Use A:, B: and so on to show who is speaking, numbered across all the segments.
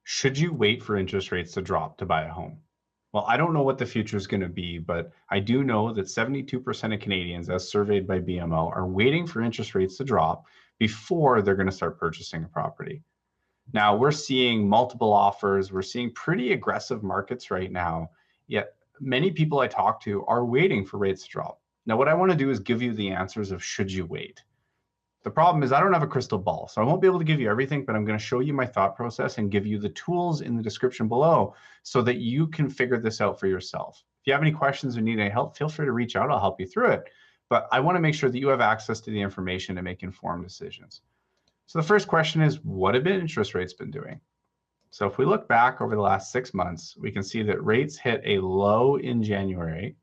A: Should you wait for interest rates to drop to buy a home? Well, I don't know what the future is going to be, but I do know that 72% of Canadians, as surveyed by BMO, are waiting for interest rates to drop before they're going to start purchasing a property. Now, we're seeing multiple offers. We're seeing pretty aggressive markets right now, yet many people I talk to are waiting for rates to drop. Now, what I want to do is give you the answers of should you wait. The problem is I don't have a crystal ball, so I won't be able to give you everything, but I'm going to show you my thought process and give you the tools in the description below so that you can figure this out for yourself. If you have any questions or need any help, feel free to reach out. I'll help you through it. But I want to make sure that you have access to the information to make informed decisions. So the first question is, what have interest rates been doing? So if we look back over the last 6 months, we can see that rates hit a low in January,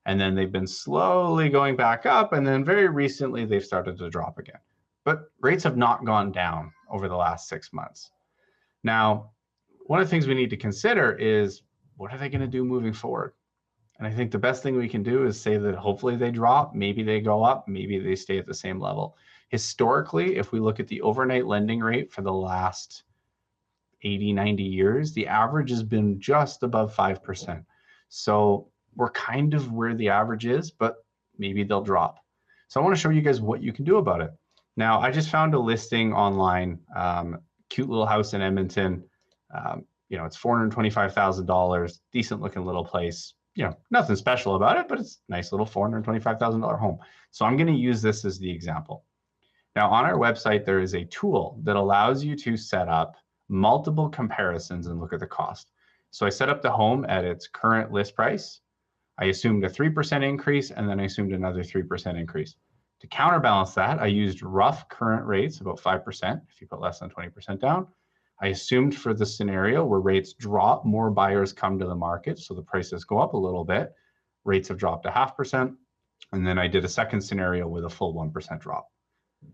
A: and then they've been slowly going back up, and then very recently they've started to drop again. But rates have not gone down over the last 6 months. Now, one of the things we need to consider is, what are they going to do moving forward? And I think the best thing we can do is say that hopefully they drop, maybe they go up, maybe they stay at the same level. Historically, if we look at the overnight lending rate for the last 80, 90 years, the average has been just above 5%. So we're kind of where the average is, but maybe they'll drop. So I want to show you guys what you can do about it. Now, I just found a listing online, cute little house in Edmonton. It's $425,000, decent looking little place. Nothing special about it, but it's a nice little $425,000 home. So I'm going to use this as the example. Now, on our website, there is a tool that allows you to set up multiple comparisons and look at the cost. So I set up the home at its current list price. I assumed a 3% increase, and then I assumed another 3% increase. To counterbalance that, I used rough current rates, about 5%, if you put less than 20% down. I assumed for the scenario where rates drop, more buyers come to the market, so the prices go up a little bit. Rates have dropped 0.5%, and then I did a second scenario with a full 1% drop.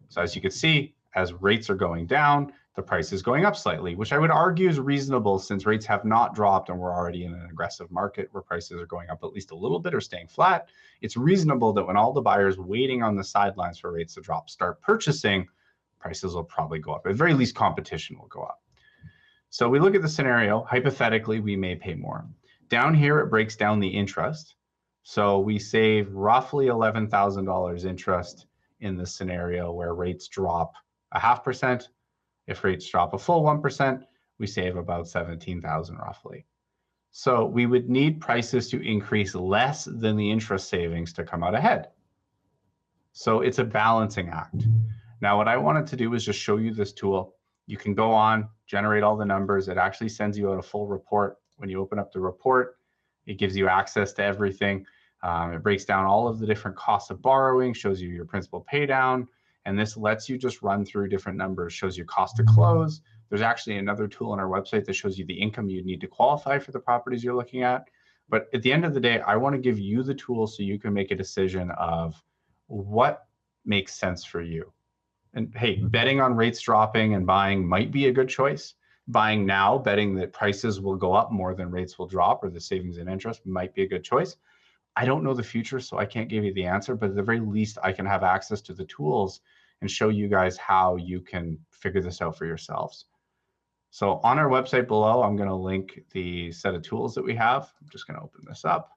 A: So as you can see, as rates are going down, the price is going up slightly, which I would argue is reasonable since rates have not dropped and we're already in an aggressive market where prices are going up at least a little bit or staying flat. It's reasonable that when all the buyers waiting on the sidelines for rates to drop start purchasing, prices will probably go up. At the very least, competition will go up. So we look at the scenario. Hypothetically, we may pay more. Down here, it breaks down the interest. So we save roughly $11,000 interest in the scenario where rates drop 0.5%. If rates drop a full 1%, we save about $17,000 roughly. So we would need prices to increase less than the interest savings to come out ahead. So it's a balancing act. Now, what I wanted to do was just show you this tool. You can go on, generate all the numbers. It actually sends you out a full report. When you open up the report, it gives you access to everything. It breaks down all of the different costs of borrowing, shows you your principal pay down, and this lets you just run through different numbers, shows you cost to close. There's actually another tool on our website that shows you the income you'd need to qualify for the properties you're looking at. But at the end of the day, I want to give you the tools so you can make a decision of what makes sense for you. And hey, betting on rates dropping and buying might be a good choice. Buying now, betting that prices will go up more than rates will drop or the savings and interest might be a good choice. I don't know the future, so I can't give you the answer, but at the very least, I can have access to the tools and show you guys how you can figure this out for yourselves. So on our website below, I'm going to link the set of tools that we have. I'm just going to open this up.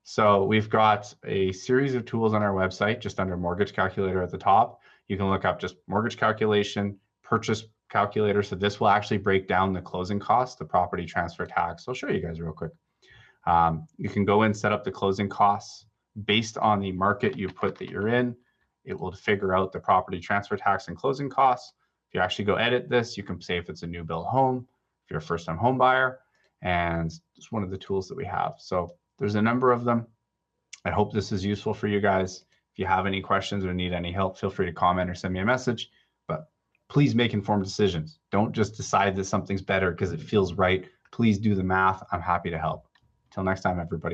A: So we've got a series of tools on our website, just under mortgage calculator at the top. You can look up just mortgage calculation, purchase calculator. So this will actually break down the closing costs, the property transfer tax. I'll show you guys real quick. You can go and set up the closing costs based on the market you put that you're in. It will figure out the property transfer tax and closing costs. If you actually go edit this, you can say if it's a new build home, if you're a first-time home buyer, and it's one of the tools that we have. So there's a number of them. I hope this is useful for you guys. If you have any questions or need any help, feel free to comment or send me a message. But please make informed decisions. Don't just decide that something's better because it feels right. Please do the math. I'm happy to help. Till next time, everybody.